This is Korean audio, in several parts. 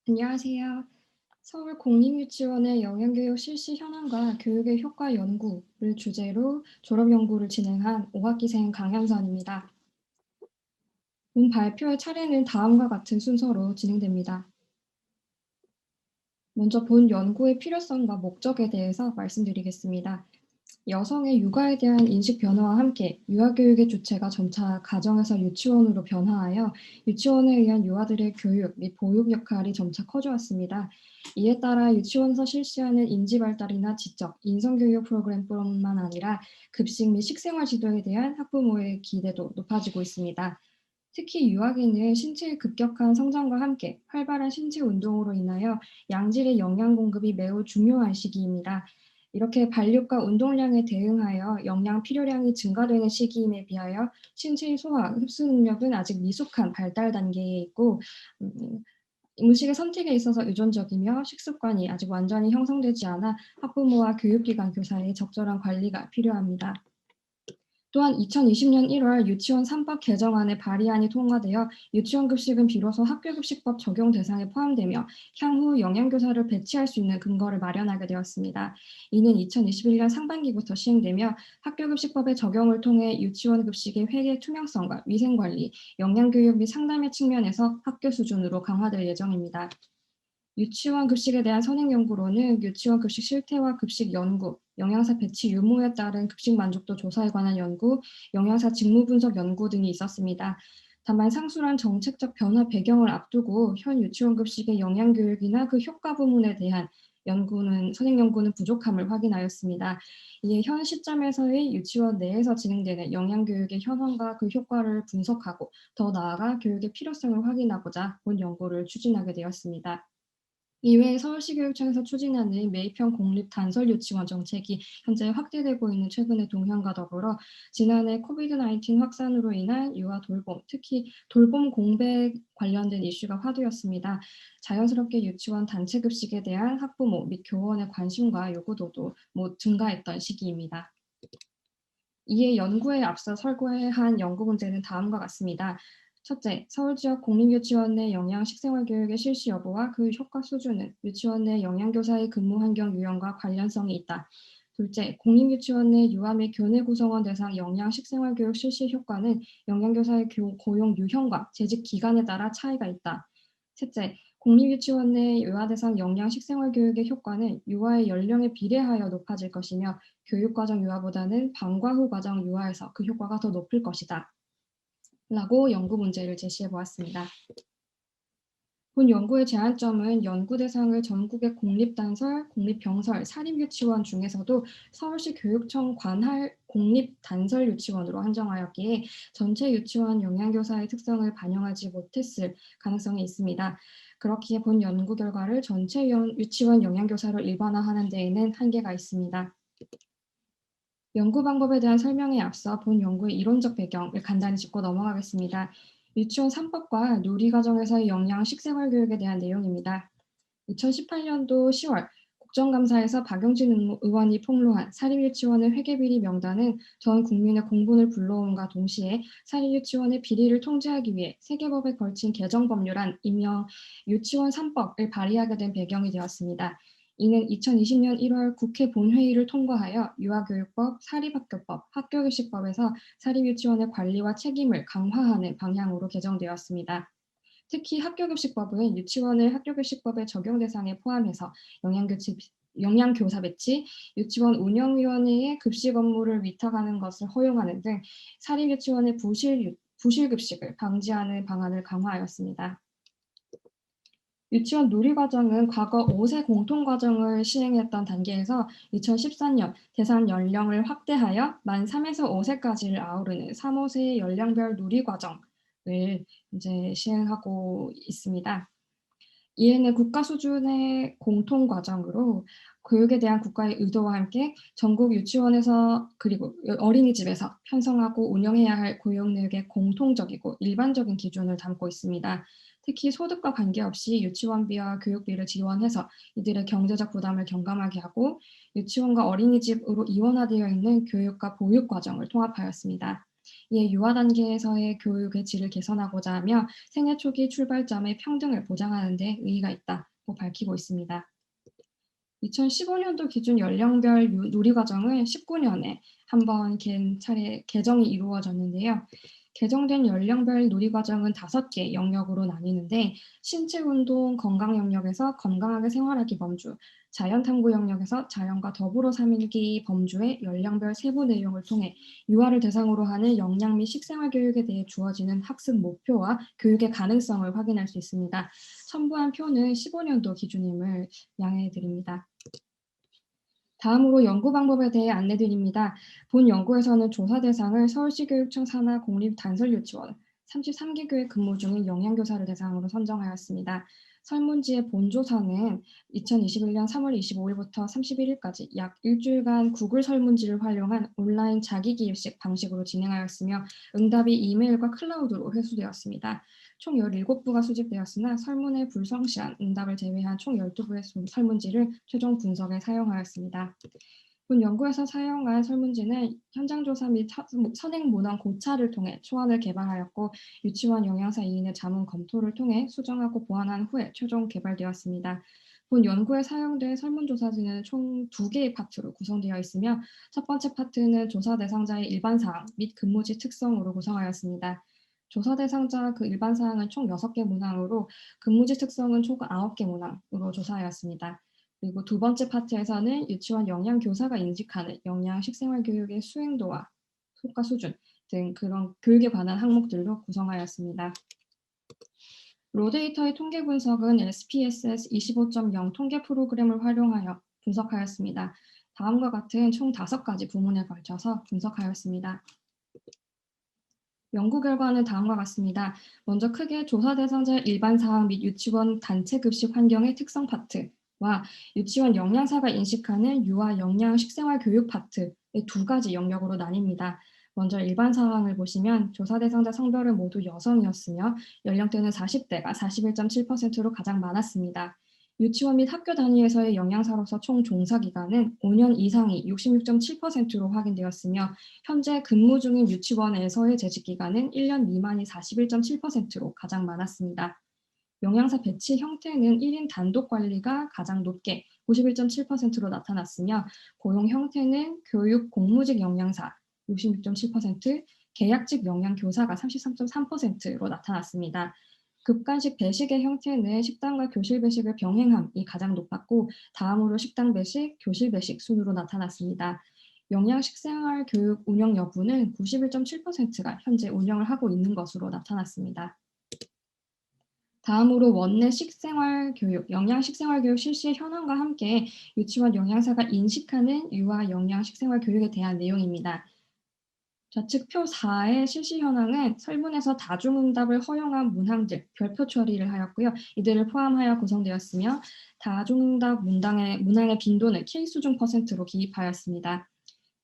안녕하세요. 서울공립유치원의 영양교육 실시 현황과 교육의 효과 연구를 주제로 졸업연구를 진행한 5학기생 강현선입니다. 본 발표의 차례는 다음과 같은 순서로 진행됩니다. 먼저 본 연구의 필요성과 목적에 대해서 말씀드리겠습니다. 여성의 육아에 대한 인식 변화와 함께 유아교육의 주체가 점차 가정에서 유치원으로 변화하여 유치원에 의한 유아들의 교육 및 보육 역할이 점차 커져왔습니다. 이에 따라 유치원에서 실시하는 인지 발달이나 지적, 인성교육 프로그램뿐만 아니라 급식 및 식생활 지도에 대한 학부모의 기대도 높아지고 있습니다. 특히 유아기는 신체의 급격한 성장과 함께 활발한 신체 운동으로 인하여 양질의 영양 공급이 매우 중요한 시기입니다. 이렇게 발육과 운동량에 대응하여 영양 필요량이 증가되는 시기임에 비하여 신체의 소화, 흡수 능력은 아직 미숙한 발달 단계에 있고 음식의 선택에 있어서 유전적이며 식습관이 아직 완전히 형성되지 않아 학부모와 교육기관 교사의 적절한 관리가 필요합니다. 또한 2020년 1월 유치원 3법 개정안의 발의안이 통과되어 유치원 급식은 비로소 학교급식법 적용 대상에 포함되며 향후 영양교사를 배치할 수 있는 근거를 마련하게 되었습니다. 이는 2021년 상반기부터 시행되며 학교급식법의 적용을 통해 유치원 급식의 회계 투명성과 위생관리, 영양교육 및 상담의 측면에서 학교 수준으로 강화될 예정입니다. 유치원 급식에 대한 선행 연구로는 유치원 급식 실태와 급식 연구, 영양사 배치 유무에 따른 급식 만족도 조사에 관한 연구, 영양사 직무 분석 연구 등이 있었습니다. 다만 상述한 정책적 변화 배경을 앞두고 현 유치원 급식의 영양 교육이나 그 효과 부문에 대한 선행 연구는 부족함을 확인하였습니다. 이에 현 시점에서의 유치원 내에서 진행되는 영양 교육의 현황과 그 효과를 분석하고 더 나아가 교육의 필요성을 확인하고자 본 연구를 추진하게 되었습니다. 이외에 서울시교육청에서 추진하는 매입형 공립 단설 유치원 정책이 현재 확대되고 있는 최근의 동향과 더불어 지난해 코비드-19 확산으로 인한 유아 돌봄, 특히 돌봄 공백 관련된 이슈가 화두였습니다. 자연스럽게 유치원 단체 급식에 대한 학부모 및 교원의 관심과 요구도도 증가했던 시기입니다. 이에 연구에 앞서 설계한 연구 문제는 다음과 같습니다. 첫째, 서울 지역 공립유치원 내 영양 식생활 교육의 실시 여부와 그 효과 수준은 유치원 내 영양교사의 근무 환경 유형과 관련성이 있다. 둘째, 공립유치원 내 유아 및 교내 구성원 대상 영양 식생활 교육 실시 효과는 영양교사의 고용 유형과 재직 기간에 따라 차이가 있다. 셋째, 공립유치원 내 유아 대상 영양 식생활 교육의 효과는 유아의 연령에 비례하여 높아질 것이며 교육과정 유아보다는 방과 후 과정 유아에서 그 효과가 더 높을 것이다. 라고 연구 문제를 제시해 보았습니다. 본 연구의 제한점은 연구 대상을 전국의 공립단설, 공립병설, 사립유치원 중에서도 서울시 교육청 관할 공립단설 유치원으로 한정하였기에 전체 유치원 영양교사의 특성을 반영하지 못했을 가능성이 있습니다. 그렇기에 본 연구 결과를 전체 유치원 영양교사로 일반화하는 데에는 한계가 있습니다. 연구 방법에 대한 설명에 앞서 본 연구의 이론적 배경을 간단히 짚고 넘어가겠습니다. 유치원 3법과 누리과정에서의 영양 식생활 교육에 대한 내용입니다. 2018년도 10월 국정감사에서 박용진 의원이 폭로한 사립유치원의 회계비리 명단은 전 국민의 공분을 불러온과 동시에 사립유치원의 비리를 통제하기 위해 세계법에 걸친 개정 법률안 일명 유치원 3법을 발의하게 된 배경이 되었습니다. 이는 2020년 1월 국회 본회의를 통과하여 유아교육법, 사립학교법, 학교교식법에서 사립유치원의 관리와 책임을 강화하는 방향으로 개정되었습니다. 특히 학교급식법은 유치원을 학교급식법의 적용 대상에 포함해서 영양교사 배치, 유치원 운영위원회의 급식 업무를 위탁하는 것을 허용하는 등 사립유치원의 부실급식을 방지하는 방안을 강화하였습니다. 유치원 누리과정은 과거 5세 공통과정을 시행했던 단계에서 2014년 대상 연령을 확대하여 만 3에서 5세까지를 아우르는 3, 5세 연령별 누리과정을 이제 시행하고 있습니다. 이에는 국가 수준의 공통과정으로 교육에 대한 국가의 의도와 함께 전국 유치원에서 그리고 어린이집에서 편성하고 운영해야 할 교육내역의 공통적이고 일반적인 기준을 담고 있습니다. 특히 소득과 관계없이 유치원비와 교육비를 지원해서 이들의 경제적 부담을 경감하게 하고 유치원과 어린이집으로 이원화되어 있는 교육과 보육 과정을 통합하였습니다. 이에 유아 단계에서의 교육의 질을 개선하고자 하며 생애 초기 출발점의 평등을 보장하는 데 의의가 있다고 밝히고 있습니다. 2015년도 기준 연령별 누리과정은 19년에 한 번 차례 개정이 이루어졌는데요. 개정된 연령별 누리과정은 5개 영역으로 나뉘는데 신체 운동 건강 영역에서 건강하게 생활하기 범주, 자연 탐구 영역에서 자연과 더불어 살기 범주의 연령별 세부 내용을 통해 유아를 대상으로 하는 영양 및 식생활 교육에 대해 주어지는 학습 목표와 교육의 가능성을 확인할 수 있습니다. 첨부한 표는 15년도 기준임을 양해해 드립니다. 다음으로 연구 방법에 대해 안내드립니다. 본 연구에서는 조사 대상을 서울시 교육청 산하 공립단설유치원 33개교에 근무 중인 영양교사를 대상으로 선정하였습니다. 설문지의 본 조사는 2021년 3월 25일부터 31일까지 약 일주일간 구글 설문지를 활용한 온라인 자기기입식 방식으로 진행하였으며 응답이 이메일과 클라우드로 회수되었습니다. 총 17부가 수집되었으나 설문에 불성실한 응답을 제외한 총 12부의 설문지를 최종 분석에 사용하였습니다. 본 연구에서 사용한 설문지는 현장조사 및 선행 문헌 고찰을 통해 초안을 개발하였고 유치원 영양사 2인의 자문 검토를 통해 수정하고 보완한 후에 최종 개발되었습니다. 본 연구에 사용된 설문조사지는 총 2개의 파트로 구성되어 있으며 첫 번째 파트는 조사 대상자의 일반 사항 및 근무지 특성으로 구성하였습니다. 조사 대상자 그 일반 사항은 총 6개 문항으로 근무지 특성은 총 9개 문항으로 조사하였습니다. 그리고 두 번째 파트에서는 유치원 영양교사가 인식하는 영양 식생활 교육의 수행도와 효과 수준 등 그런 교육에 관한 항목들로 구성하였습니다. 로데이터의 통계 분석은 SPSS 25.0 통계 프로그램을 활용하여 분석하였습니다. 다음과 같은 총 5가지 부문에 걸쳐서 분석하였습니다. 연구 결과는 다음과 같습니다. 먼저 크게 조사 대상자 일반 사항 및 유치원 단체 급식 환경의 특성 파트와 유치원 영양사가 인식하는 유아 영양 식생활 교육 파트의 2가지 영역으로 나뉩니다. 먼저 일반 사항을 보시면 조사 대상자 성별은 모두 여성이었으며 연령대는 40대가 41.7%로 가장 많았습니다. 유치원 및 학교 단위에서의 영양사로서 총 종사기간은 5년 이상이 66.7%로 확인되었으며 현재 근무 중인 유치원에서의 재직기간은 1년 미만이 41.7%로 가장 많았습니다. 영양사 배치 형태는 1인 단독 관리가 가장 높게 91.7%로 나타났으며 고용 형태는 교육 공무직 영양사 66.7%, 계약직 영양교사가 33.3%로 나타났습니다. 급간식 배식의 형태는 식당과 교실 배식을 병행함이 가장 높았고 다음으로 식당 배식, 교실 배식 순으로 나타났습니다. 영양 식생활 교육 운영 여부는 91.7%가 현재 운영을 하고 있는 것으로 나타났습니다. 다음으로 원내 식생활 교육, 영양 식생활 교육 실시의 현황과 함께 유치원 영양사가 인식하는 유아 영양 식생활 교육에 대한 내용입니다. 좌측 표 4의 실시 현황은 설문에서 다중응답을 허용한 문항들 별표 처리를 하였고요. 이들을 포함하여 구성되었으며 다중응답 문항의 빈도는 K수준 %로 기입하였습니다.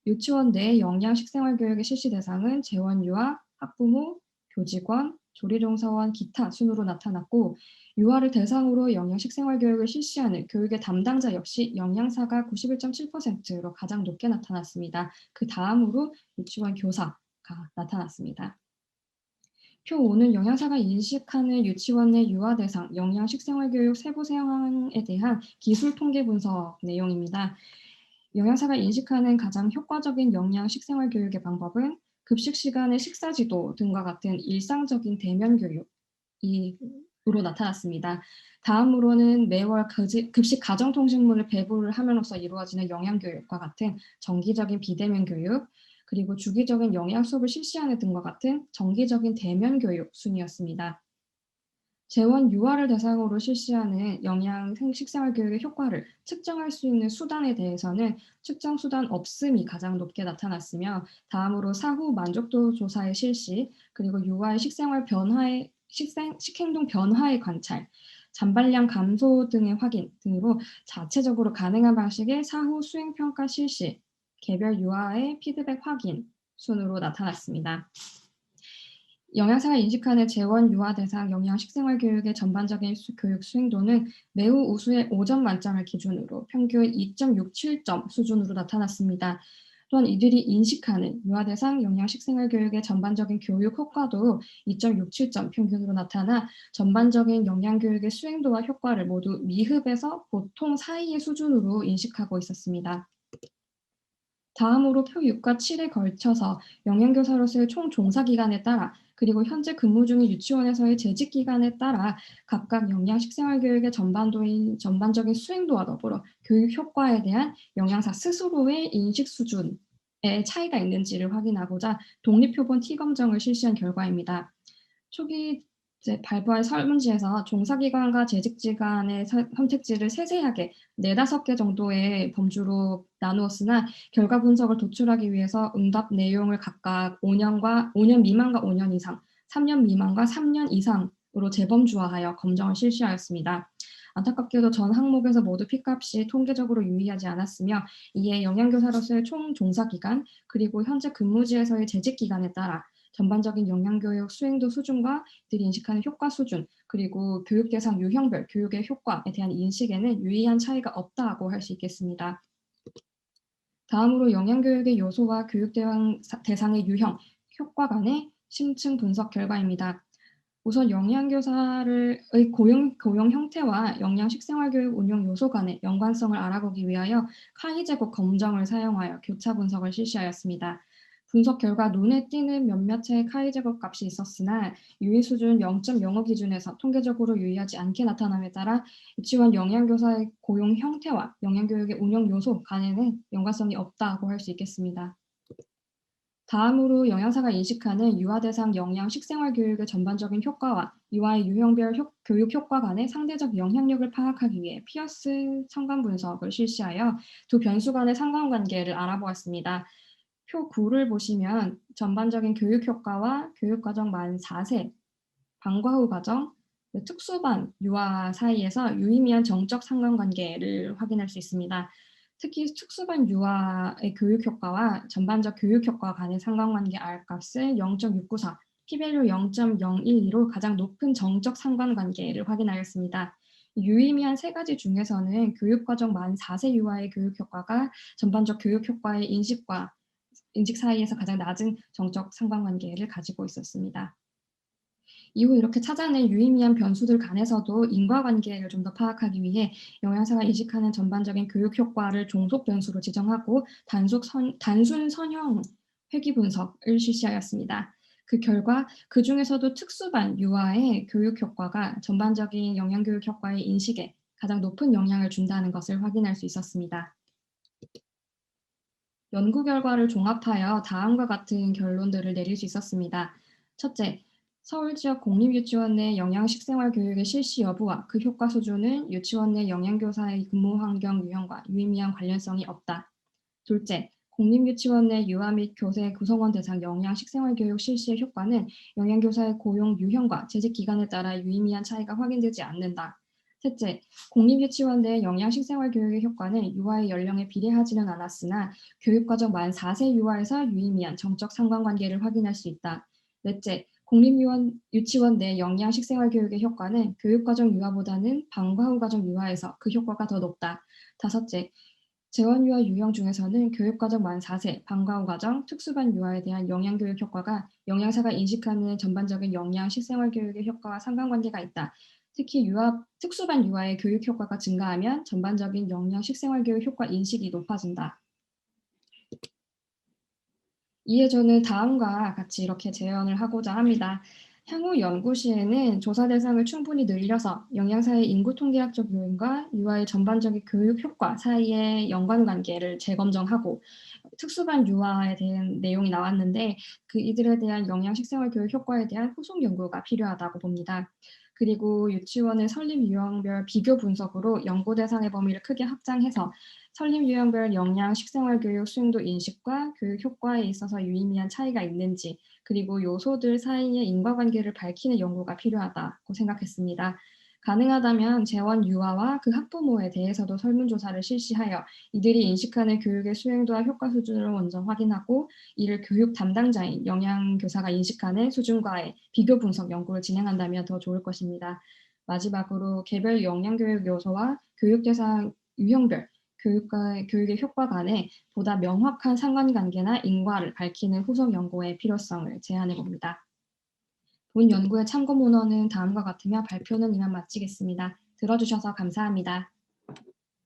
유치원 내 영양 식생활 교육의 실시 대상은 재원유아, 학부모, 교직원, 조리종사원, 기타 순으로 나타났고 유아를 대상으로 영양 식생활 교육을 실시하는 교육의 담당자 역시 영양사가 91.7%로 가장 높게 나타났습니다. 그 다음으로 유치원 교사가 나타났습니다. 표 5는 영양사가 인식하는 유치원 내 유아 대상 영양 식생활 교육 세부 상황에 대한 기술 통계 분석 내용입니다. 영양사가 인식하는 가장 효과적인 영양 식생활 교육의 방법은 급식 시간의 식사지도 등과 같은 일상적인 대면 교육으로 나타났습니다. 다음으로는 매월 급식 가정통식물을 배부를 함으로써 이루어지는 영양교육과 같은 정기적인 비대면 교육, 그리고 주기적인 영양 수업을 실시하는 등과 같은 정기적인 대면 교육 순이었습니다. 재원 유아를 대상으로 실시하는 영양 식생활 교육의 효과를 측정할 수 있는 수단에 대해서는 측정 수단 없음이 가장 높게 나타났으며 다음으로 사후 만족도 조사의 실시, 그리고 유아의 식행동 변화의 관찰, 잔발량 감소 등의 확인 등으로 자체적으로 가능한 방식의 사후 수행평가 실시, 개별 유아의 피드백 확인 순으로 나타났습니다. 영양사가 인식하는 재원 유아 대상 영양 식생활 교육의 전반적인 교육 수행도는 매우 우수의 5점 만점을 기준으로 평균 2.67점 수준으로 나타났습니다. 또한 이들이 인식하는 유아 대상 영양 식생활 교육의 전반적인 교육 효과도 2.67점 평균으로 나타나 전반적인 영양 교육의 수행도와 효과를 모두 미흡에서 보통 사이의 수준으로 인식하고 있었습니다. 다음으로 표 6과 7에 걸쳐서 영양교사로서의 총 종사 기간에 따라 그리고 현재 근무 중인 유치원에서의 재직 기간에 따라 각각 영양 식생활 교육의 전반적인 수행도와 더불어 교육 효과에 대한 영양사 스스로의 인식 수준에 차이가 있는지를 확인하고자 독립표본 T검정을 실시한 결과입니다. 초기 발부할 설문지에서 종사기간과 재직기간의 선택지를 세세하게 4-5개 정도의 범주로 나누었으나 결과 분석을 도출하기 위해서 응답 내용을 각각 5년 미만과 5년 이상, 3년 미만과 3년 이상으로 재범주화하여 검정을 실시하였습니다. 안타깝게도 전 항목에서 모두 P값이 통계적으로 유의하지 않았으며 이에 영양교사로서의 총 종사기간 그리고 현재 근무지에서의 재직기간에 따라 전반적인 영양교육 수행도 수준과 이들이 인식하는 효과 수준, 그리고 교육 대상 유형별 교육의 효과에 대한 인식에는 유의한 차이가 없다고 할 수 있겠습니다. 다음으로 영양교육의 요소와 교육 대상의 유형, 효과 간의 심층 분석 결과입니다. 우선 영양교사의 고용 형태와 영양 식생활교육 운영 요소 간의 연관성을 알아보기 위하여 카이 제곱 검정을 사용하여 교차 분석을 실시하였습니다. 분석 결과 눈에 띄는 몇몇의 카이 제곱 값이 있었으나 유의 수준 0.05 기준에서 통계적으로 유의하지 않게 나타남에 따라 유치원 영양교사의 고용 형태와 영양교육의 운영 요소 간에는 연관성이 없다고 할 수 있겠습니다. 다음으로 영양사가 인식하는 유아 대상 영양 식생활 교육의 전반적인 효과와 유아의 유형별 교육 효과 간의 상대적 영향력을 파악하기 위해 피어스 상관 분석을 실시하여 두 변수 간의 상관관계를 알아보았습니다. 표 9를 보시면 전반적인 교육 효과와 교육과정 만 4세, 방과 후 과정, 특수반 유아 사이에서 유의미한 정적 상관관계를 확인할 수 있습니다. 특히 특수반 유아의 교육 효과와 전반적 교육 효과 간의 상관관계 R값을 0.694, p-value 0.012로 가장 높은 정적 상관관계를 확인하였습니다. 유의미한 세 가지 중에서는 교육과정 만 4세 유아의 교육 효과가 전반적 교육 효과의 인식 사이에서 가장 낮은 정적 상관관계를 가지고 있었습니다. 이후 이렇게 찾아낸 유의미한 변수들 간에서도 인과관계를 좀 더 파악하기 위해 영양사가 인식하는 전반적인 교육 효과를 종속 변수로 지정하고 단순 선형 회귀 분석을 실시하였습니다. 그 결과 그 중에서도 특수반 유아의 교육 효과가 전반적인 영양교육 효과의 인식에 가장 높은 영향을 준다는 것을 확인할 수 있었습니다. 연구 결과를 종합하여 다음과 같은 결론들을 내릴 수 있었습니다. 첫째, 서울 지역 공립유치원 내 영양식생활 교육의 실시 여부와 그 효과 수준은 유치원 내 영양교사의 근무 환경 유형과 유의미한 관련성이 없다. 둘째, 공립유치원 내 유아 및 교세 구성원 대상 영양식생활 교육 실시의 효과는 영양교사의 고용 유형과 재직 기간에 따라 유의미한 차이가 확인되지 않는다. 셋째, 공립유치원 내 영양식생활 교육의 효과는 유아의 연령에 비례하지는 않았으나 교육과정 만 4세 유아에서 유의미한 정적 상관관계를 확인할 수 있다. 넷째, 유치원 내 영양식생활 교육의 효과는 교육과정 유아보다는 방과 후 과정 유아에서 그 효과가 더 높다. 다섯째, 재원유아 유형 중에서는 교육과정 만 4세, 방과 후 과정, 특수반 유아에 대한 영양교육 효과가 영양사가 인식하는 전반적인 영양식생활 교육의 효과와 상관관계가 있다. 특히 특수반 유아의 교육 효과가 증가하면 전반적인 영양식생활 교육 효과 인식이 높아진다. 이에 저는 다음과 같이 이렇게 제언을 하고자 합니다. 향후 연구 시에는 조사 대상을 충분히 늘려서 영양사의 인구 통계학적 요인과 유아의 전반적인 교육 효과 사이의 연관관계를 재검정하고 특수반 유아에 대한 내용이 나왔는데 이들에 대한 영양식생활 교육 효과에 대한 후속 연구가 필요하다고 봅니다. 그리고 유치원의 설립 유형별 비교 분석으로 연구 대상의 범위를 크게 확장해서 설립 유형별 영양 식생활 교육 수행도 인식과 교육 효과에 있어서 유의미한 차이가 있는지 그리고 요소들 사이의 인과관계를 밝히는 연구가 필요하다고 생각했습니다. 가능하다면 재원 유아와 그 학부모에 대해서도 설문조사를 실시하여 이들이 인식하는 교육의 수행도와 효과 수준을 먼저 확인하고 이를 교육 담당자인 영양교사가 인식하는 수준과의 비교 분석 연구를 진행한다면 더 좋을 것입니다. 마지막으로 개별 영양교육 요소와 교육 대상 유형별 교육의 효과 간에 보다 명확한 상관관계나 인과를 밝히는 후속 연구의 필요성을 제안해 봅니다. 본 연구의 참고 문헌은 다음과 같으며 발표는 이만 마치겠습니다. 들어주셔서 감사합니다.